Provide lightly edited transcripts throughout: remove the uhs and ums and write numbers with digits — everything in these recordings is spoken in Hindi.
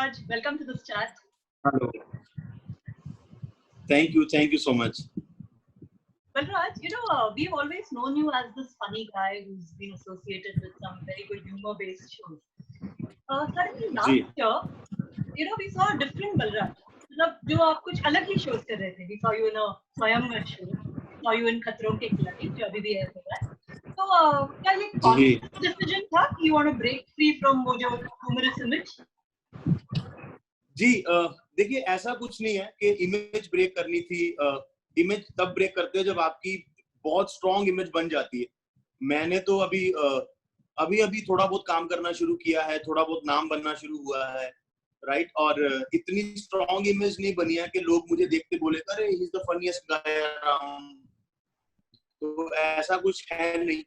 Balraj. Welcome to this chat. Hello. Thank you so much. Balraj, we've always known you as this funny guy who's been associated with some very good humor-based shows. Suddenly last year, we saw a different Balraj. मतलब जो आप कुछ अलग ही shows कर रहे थे. We saw you in a Swayamvar show. We saw you in खतरों के खिलाड़ी, जो अभी भी है रहा है. तो क्या ये conscious decision था कि you want to break free from वो जो humorous image? जी देखिए ऐसा कुछ नहीं है कि इमेज ब्रेक करनी थी. इमेज तब ब्रेक करते हो जब आपकी बहुत स्ट्रॉन्ग इमेज बन जाती है. मैंने तो अभी थोड़ा बहुत काम करना शुरू किया है, थोड़ा बहुत नाम बनना शुरू हुआ है, राइट. और इतनी स्ट्रॉन्ग इमेज नहीं बनी है कि लोग मुझे देखते बोले अरे he is the funniest guy around. तो ऐसा कुछ है नहीं.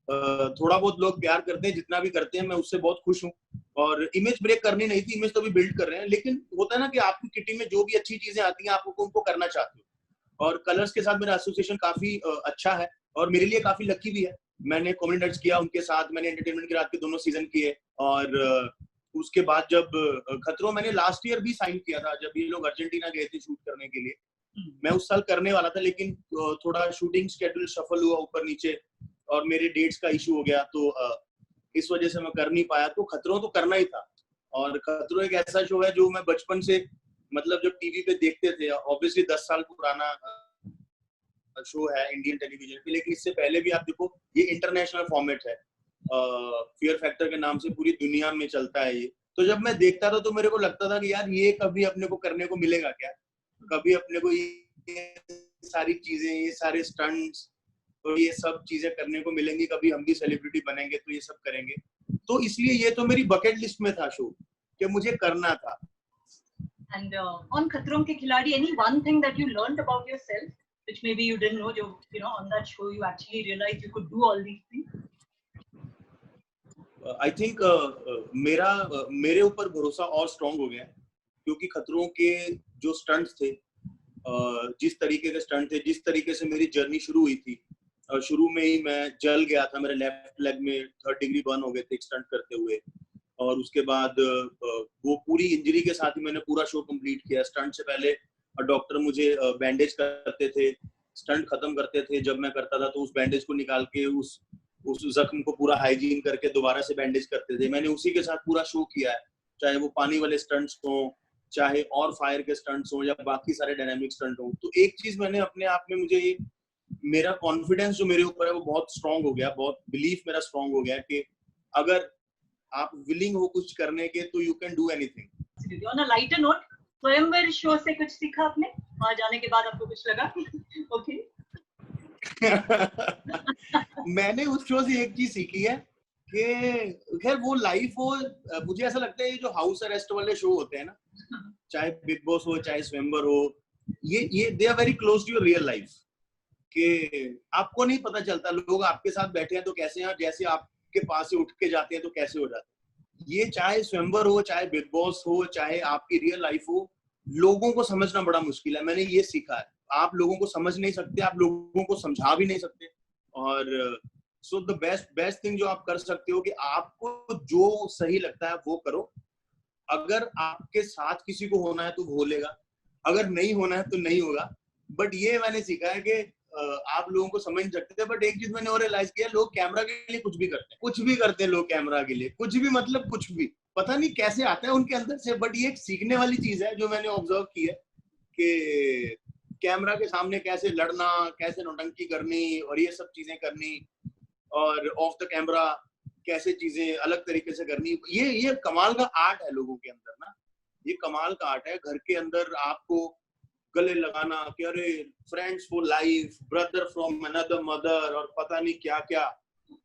थोड़ा बहुत लोग प्यार करते हैं, जितना भी करते हैं मैं उससे बहुत खुश हूँ. और इमेज ब्रेक करनी नहीं थी, इमेज तो भी बिल्ड कर रहे हैं. लेकिन होता है ना कि आपकी किटी में जो भी अच्छी चीजें आती हैं आप उनको करना चाहते हो. और कलर्स के साथ मेरा एसोसिएशन काफी अच्छा है और मेरे लिए काफी लकी भी है. मैंने कॉमेडी नाइट्स किया उनके साथ, मैंने एंटरटेनमेंट की रात के दोनों सीजन किए. और उसके बाद जब खतरों मैंने लास्ट ईयर भी साइन किया था, जब ये लोग अर्जेंटीना गए थे शूट करने के लिए. मैं उस साल करने वाला था लेकिन थोड़ा शूटिंग शेड्यूल शफल हुआ ऊपर नीचे और मेरे डेट्स का इशू हो गया, तो इस वजह से मैं कर नहीं पाया. तो खतरों तो करना ही था. और खतरों एक ऐसा शो है जो मैं बचपन से मतलब जब टीवी पे देखते थे, ऑब्वियसली 10 साल पुराना शो है इंडियन टेलीविजन पे, लेकिन इससे पहले भी आप देखो ये इंटरनेशनल फॉर्मेट है. फियर फैक्टर के नाम से पूरी दुनिया में चलता है ये. तो जब मैं देखता था तो मेरे को लगता था कि यार ये कभी अपने को करने को मिलेगा क्या, कभी अपने को ये सारी चीजें, ये सारे स्टंट्स और ये सब चीजें करने को मिलेंगी, कभी हम भी सेलिब्रिटी बनेंगे तो ये सब करेंगे. तो इसलिए ये तो मेरी बकेट लिस्ट में था शो कि मुझे करना था. And on खतरों के खिलाड़ी, any one thing that you learned about yourself which maybe you didn't know, जो on that show you actually realized you could do all these things? I think मेरे ऊपर भरोसा और स्ट्रॉन्ग हो गया क्योंकि खतरों के जो स्टंट्स थे, जिस तरीके के स्टंट थे, जिस तरीके से मेरी जर्नी शुरू हुई थी, शुरू में ही मैं जल गया था. मेरे लेफ्ट लेग में 3rd डिग्री बर्न हो गए थे स्टंट करते हुए. और उसके बाद वो पूरी इंजरी के साथ ही मैंने पूरा शो कंप्लीट किया. स्टंट से पहले डॉक्टर मुझे बैंडेज करते थे, स्टंट खत्म करते थे. जब मैं करता था तो उस बैंडेज को निकाल के उस जख्म को पूरा हाइजीन करके दोबारा से बैंडेज करते थे. मैंने उसी के साथ पूरा शो किया है, चाहे वो पानी वाले स्टंट्स हो, चाहे और फायर के स्टंट्स हो या बाकी सारे डायनामिक स्टंट हो. तो एक चीज मैंने अपने आप में, मुझे ये मेरा कॉन्फिडेंस जो मेरे ऊपर है वो बहुत स्ट्रांग हो गया, बहुत बिलीफ मेरा स्ट्रांग हो गया कि अगर आप विलिंग हो कुछ करने के तो you can do anything. On a lighter note, स्वयंवर शो से कुछ सीखा आपने वहां जाने के बाद? आपको कुछ लगा? ओके. मैंने उस शो से एक चीज सीखी है कि खैर वो लाइफ हो, मुझे ऐसा लगता है ये जो हाउस अरेस्ट वाले शो होते हैं ना, चाहे बिग बॉस हो चाहे स्वयंवर हो, ये they are very close to your real life. कि आपको नहीं पता चलता लोग आपके साथ बैठे हैं तो कैसे हैं, जैसे आपके पास से उठ के जाते हैं तो कैसे हो जाते हैं. ये चाहे स्वयंवर हो, चाहे बिग बॉस हो, चाहे आपकी रियल लाइफ हो, लोगों को समझना बड़ा मुश्किल है. मैंने ये सीखा है. आप लोगों को समझ नहीं सकते, आप लोगों को समझा भी नहीं सकते. और सो द बेस्ट थिंग जो आप कर सकते हो कि आपको जो सही लगता है वो करो. अगर आपके साथ किसी को होना है तो वो लेगा, अगर नहीं होना है तो नहीं होगा. बट ये मैंने सीखा है कि आप लोगों को समझ सकते हैं. बट एक चीज मैंने और रियलाइज किया, लोग कैमरा के लिए कुछ भी करते हैं लोग कैमरा के लिए कुछ भी, मतलब कुछ भी पता नहीं कैसे आता है उनके अंदर से. बट ये एक सीखने वाली चीज है जो मैंने ऑब्जर्व की है कि कैमरा के सामने कैसे लड़ना, कैसे नौटंकी करनी और ये सब चीजें करनी, और ऑफ द कैमरा कैसे चीजें अलग तरीके से करनी. ये कमाल का आर्ट है लोगों के अंदर ना, ये कमाल का आर्ट है. घर के अंदर आपको गले लगाना कि अरे friends for life, brother from another mother और पता नहीं क्या क्या.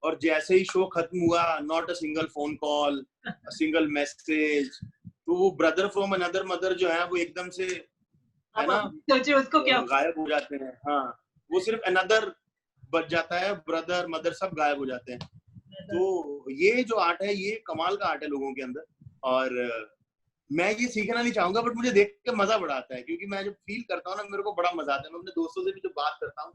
और जैसे ही शो खत्म हुआ, not a single phone call, a single message. तो वो ब्रदर फ्रॉम अनदर मदर जो है वो एकदम से है ना, सोचिए उसको क्या गायब हो जाते हैं. हाँ, वो सिर्फ अनदर बच जाता है, ब्रदर मदर सब गायब हो जाते हैं. तो ये जो आर्ट है ये कमाल का आर्ट है लोगों के अंदर. और मैं ये सीखना नहीं चाहूंगा, बट मुझे देख के मजा बड़ा आता है क्योंकि मैं जब फील करता हूँ ना मेरे को बड़ा मजा आता है. मैं अपने दोस्तों से भी जब बात करता हूँ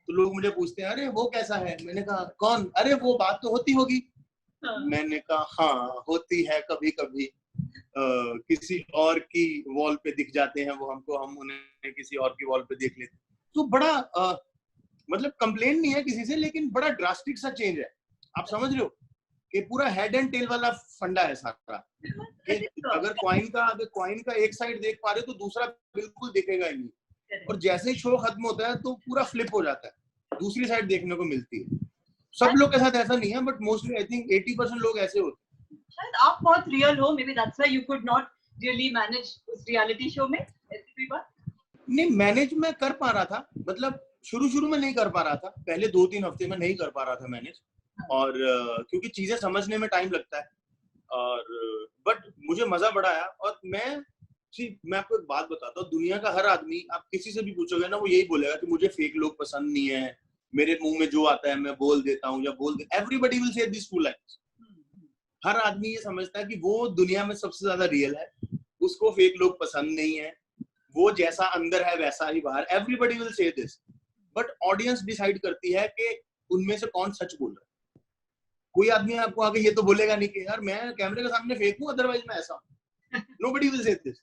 तो लोग मुझे पूछते हैं अरे वो कैसा है. मैंने कहा कौन? अरे वो बात तो होती होगी. मैंने कहा हाँ होती है कभी कभी. किसी और की वॉल पे दिख जाते हैं वो हमको, हम उन्हें किसी और की वॉल पे देख लेते हैं। तो बड़ा मतलब कंप्लेन नहीं है किसी से, लेकिन बड़ा ड्रास्टिक सा चेंज है। आप समझ रहे हो कि पूरा हेड एंड टेल वाला फंडा है सारा। अगर कॉइन का एक साइड देख पा रहे हो तो दूसरा बिल्कुल दिखेगा ही नहीं, और जैसे ही शो खत्म होता है तो पूरा फ्लिप हो जाता है, दूसरी साइड देखने को मिलती है। सब लोग के साथ ऐसा नहीं है, बट मोस्टली आई थिंक 80% लोग ऐसे होते हैं। शायद आप बहुत रियल हो, may be that's why you could not really manage उस रियलिटी शो में। ऐसी बात नहीं, मैनेज मैं कर पा रहा था, मतलब शुरू में नहीं कर पा रहा था, पहले 2-3 हफ्ते में नहीं कर पा रहा था मैनेज, और क्योंकि चीजें समझने में टाइम लगता है, और बट मुझे मजा बड़ा आया। और मैं आपको एक बात बताता हूँ, दुनिया का हर आदमी, आप किसी से भी पूछोगे ना, वो यही बोलेगा कि मुझे फेक लोग पसंद नहीं है, मेरे मुंह में जो आता है मैं बोल देता हूँ, या everybody will say this two lines. हर आदमी ये समझता है कि वो दुनिया में सबसे ज्यादा रियल है, उसको फेक लोग पसंद नहीं है, वो जैसा अंदर है वैसा ही बाहर। Everybody will say this, but audience decide करती है कि उनमें से कौन सच बोल रहा है। कोई आदमी आपको आगे ये तो बोलेगा नहीं कि यार मैं कैमरे के सामने फेक हूं, अदरवाइज मैं ऐसा हूं। नोबडी विल से दिस,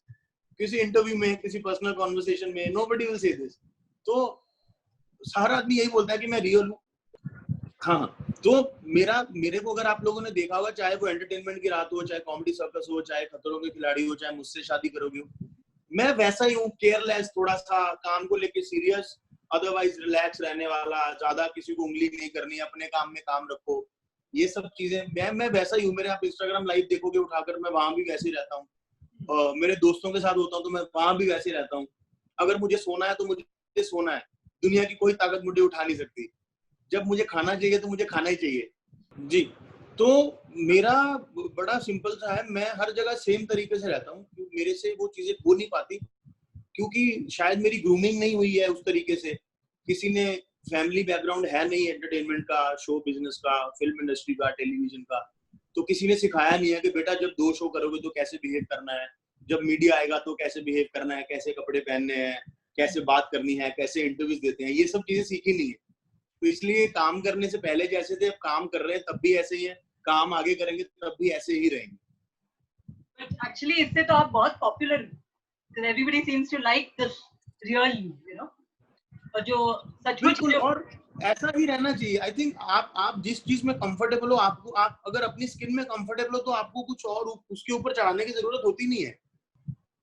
किसी इंटरव्यू में, किसी पर्सनल कॉन्वर्सेशन में, नोबडी विल से दिस। तो सारा आदमी यही बोलता है कि मैं रियल हूं। हाँ, तो मेरे को अगर आप लोगों ने देखा होगा, चाहे वो एंटरटेनमेंट की रात हो, चाहे कॉमेडी सर्कस हो, चाहे खतरों के खिलाड़ी हो, चाहे मुझसे शादी करोगे हो, मैं वैसा ही हूँ, केयरलेस, थोड़ा सा काम को लेके सीरियस, अदरवाइज रिलैक्स रहने वाला, ज्यादा किसी को उंगली नहीं करनी, अपने काम में काम रखो, ये सब चीजें मैं वैसा ही हूँ। मेरे आप इंस्टाग्राम लाइव देखोगे उठाकर, मैं वहां भी वैसे ही रहता हूँ। मेरे दोस्तों के साथ होता हूँ तो मैं वहां भी वैसे ही रहता हूँ। अगर मुझे सोना है तो मुझे सोना है, दुनिया की कोई ताकत मुझे उठा नहीं सकती। जब मुझे खाना चाहिए तो मुझे खाना ही चाहिए जी। तो मेरा बड़ा सिंपल सा है, मैं हर जगह सेम तरीके से रहता हूँ, मेरे से वो चीजें हो नहीं पाती, क्योंकि शायद मेरी ग्रूमिंग नहीं हुई है उस तरीके से। किसी ने फैमिली बैकग्राउंड है नहीं एंटरटेनमेंट का, शो बिजनेस का, फिल्म इंडस्ट्री का, टेलीविजन का, तो किसी ने सिखाया नहीं है कि बेटा जब 2 शो करोगे तो कैसे बिहेव करना है, जब मीडिया आएगा तो कैसे बिहेव करना है, कैसे कपड़े पहनने हैं, कैसे बात करनी है, कैसे इंटरव्यूज देते हैं, ये सब चीजें सीखी नहीं है। तो इसलिए काम करने से पहले जैसे थे, अब काम कर रहे हैं तब भी ऐसे ही है, काम आगे करेंगे तब भी ऐसे ही रहेंगे। बट एक्चुअली इससे तो आप बहुत popular, because everybody seems to like this real you know, और जो सचमुच बिल्कुल, और ऐसा ही रहना चाहिए। आई थिंक आप जिस चीज में कंफर्टेबल हो, आप अगर अपनी स्किन में कंफर्टेबल हो तो आपको कुछ और उसके ऊपर चढ़ाने की जरूरत होती नहीं है।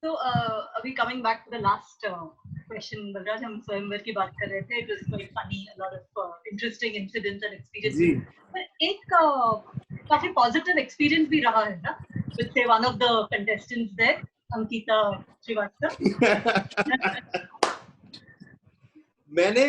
तो अभी coming back to the last question, Balraj, हम स्वयंवर की बात कर रहे थे, it was quite funny, a lot of interesting incidents and experiences, पर एक काफी पॉजिटिव एक्सपीरियंस भी रहा है ना, with say one of the contestants there, Ankita Shrivastava. मैंने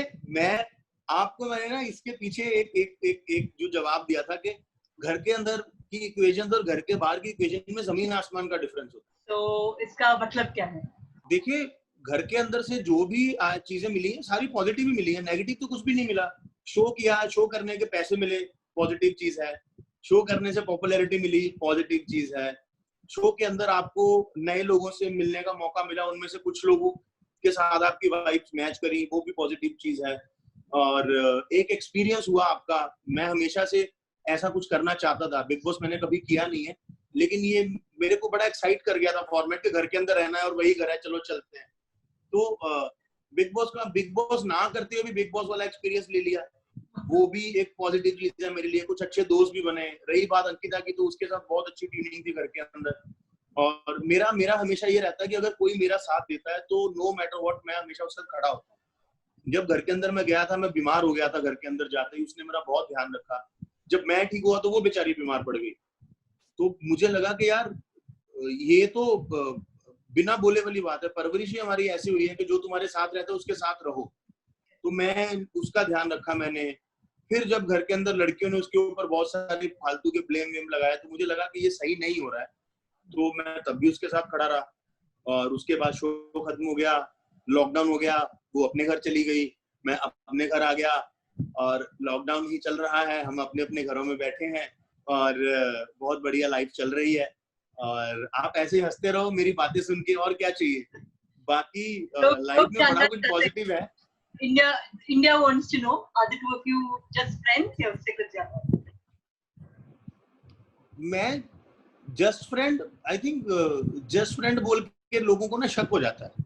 ना इसके पीछे एक जो जवाब दिया था कि घर के अंदर की इक्वेशन और घर के बाहर की इक्वेशन में जमीन आसमान का डिफरेंस होता है। तो इसका मतलब क्या है? देखिए, घर के अंदर से जो भी चीजें मिली हैं सारी पॉजिटिव ही मिली है, नेगेटिव तो कुछ भी नहीं मिला। शो किया, शो करने के पैसे मिले, पॉजिटिव चीज है। शो करने से पॉपुलैरिटी मिली, पॉजिटिव चीज है। शो के अंदर आपको नए लोगों से मिलने का मौका मिला, उनमें से कुछ लोगों के साथ आपकी वाइब्स मैच करी, वो भी पॉजिटिव चीज है। और एक एक्सपीरियंस हुआ आपका। मैं हमेशा से ऐसा कुछ करना चाहता था, बिग बॉस मैंने कभी किया नहीं है, लेकिन ये मेरे को बड़ा एक्साइट कर गया था फॉर्मेट के, घर के अंदर रहना है और वही घर है, चलो चलते हैं। तो बिग बॉस ना करते हुए भी बिग बॉस वाला एक्सपीरियंस ले लिया, वो भी एक पॉजिटिव चीज है मेरे लिए। कुछ अच्छे दोस्त भी बने। रही बात अंकिता की, तो उसके साथ बहुत अच्छी ट्यूनिंग थी घर के अंदर। और मेरा हमेशा ये रहता है कि अगर कोई मेरा साथ देता है तो नो मैटर व्हाट, मैं हमेशा उससे खड़ा होता हूँ। जब घर के अंदर मैं गया था, मैं बीमार हो गया था, घर के अंदर जाते ही उसने मेरा बहुत ध्यान रखा। जब मैं ठीक हुआ तो वो बेचारी बीमार पड़ गई। तो मुझे लगा कि यार ये तो बिना बोले वाली बात है, परवरिश ही हमारी ऐसी हुई है कि जो तुम्हारे साथ रहता है उसके साथ रहो। तो मैं उसका ध्यान रखा मैंने। फिर जब घर के अंदर लड़कियों ने उसके ऊपर बहुत सारी फालतू के ब्लेम वेम लगाया, तो मुझे लगा कि ये सही नहीं हो रहा है, तो मैं तब भी उसके साथ खड़ा रहा। और उसके बाद शो खत्म हो गया, लॉकडाउन हो गया, वो अपने घर चली गई, मैं अपने घर आ गया, और लॉकडाउन ही चल रहा है, हम अपने अपने घरों में बैठे हैं और बहुत बढ़िया लाइफ चल रही है। और आप ऐसे ही हंसते रहो मेरी बातें सुन के, और क्या चाहिए। बाकी लाइफ में बड़ा कुछ पॉजिटिव है। India wants to know, are the two of you just friends या उससे कुछ ज्यादा? मैं just friend, I think just friend बोल के लोगों को ना शक हो जाता है.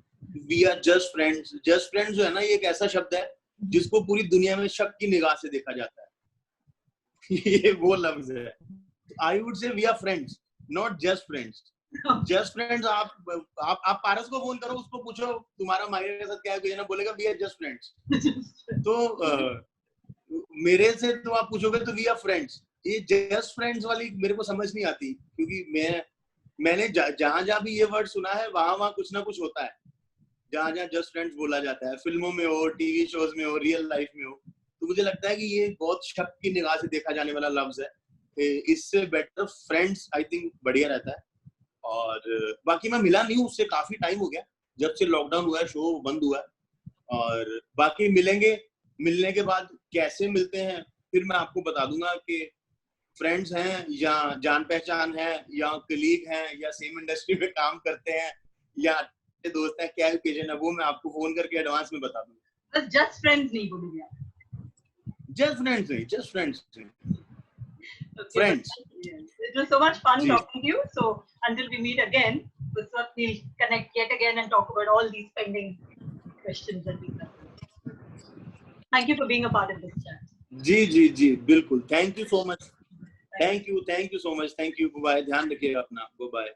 We are just friends. Just friends जो है ना, ये एक ऐसा शब्द है जिसको पूरी दुनिया में शक की निगाह से देखा जाता है. ये वो लफ्ज है. I would say we are friends, not just friends. Just friends, आप पारस को फोन करो, उसको पूछो तुम्हारा माहिर के साथ क्या है, ना बोलेगा वी आर जस्ट फ्रेंड्स. तो मेरे से तो आप पूछोगे तो वी आर फ्रेंड्स. ये जस्ट फ्रेंड्स वाली मेरे को समझ नहीं आती, क्योंकि मैंने जहां भी ये वर्ड सुना है वहां कुछ ना कुछ होता है. जहां जस्ट फ्रेंड्स बोला जाता है, फिल्मों में हो, टीवी शोज में हो, रियल लाइफ में हो, तो मुझे लगता है कि ये बहुत शक की निगाह से देखा जाने वाला लफ्ज है. इससे बेटर फ्रेंड्स आई थिंक बढ़िया रहता है. और बाकी मैं मिला नहीं हूँ उससे, काफी टाइम हो गया जब से लॉकडाउन हुआ है, शो बंद हुआ है. और बाकी मिलने के बाद कैसे मिलते हैं फिर मैं आपको बता दूंगा कि फ्रेंड्स हैं या जान पहचान है या कलीग हैं या सेम इंडस्ट्री में काम करते हैं या दोस्त हैं, क्या ओकेजन है, वो मैं आपको फोन करके एडवांस में बता दूंगा. बस जस्ट फ्रेंड्स नहीं बोलोगे आप? जस्ट फ्रेंड्स नहीं, जस्ट फ्रेंड्स नहीं. Okay, friends. Yes. It was so much fun talking to you. So until we meet again, we'll connect yet again and talk about all these pending questions that we have. Thank you for being a part of this chat. जी बिल्कुल. Thank you so much. Thank you so much. Thank you. Bye. ध्यान रखिएगा अपना. Bye.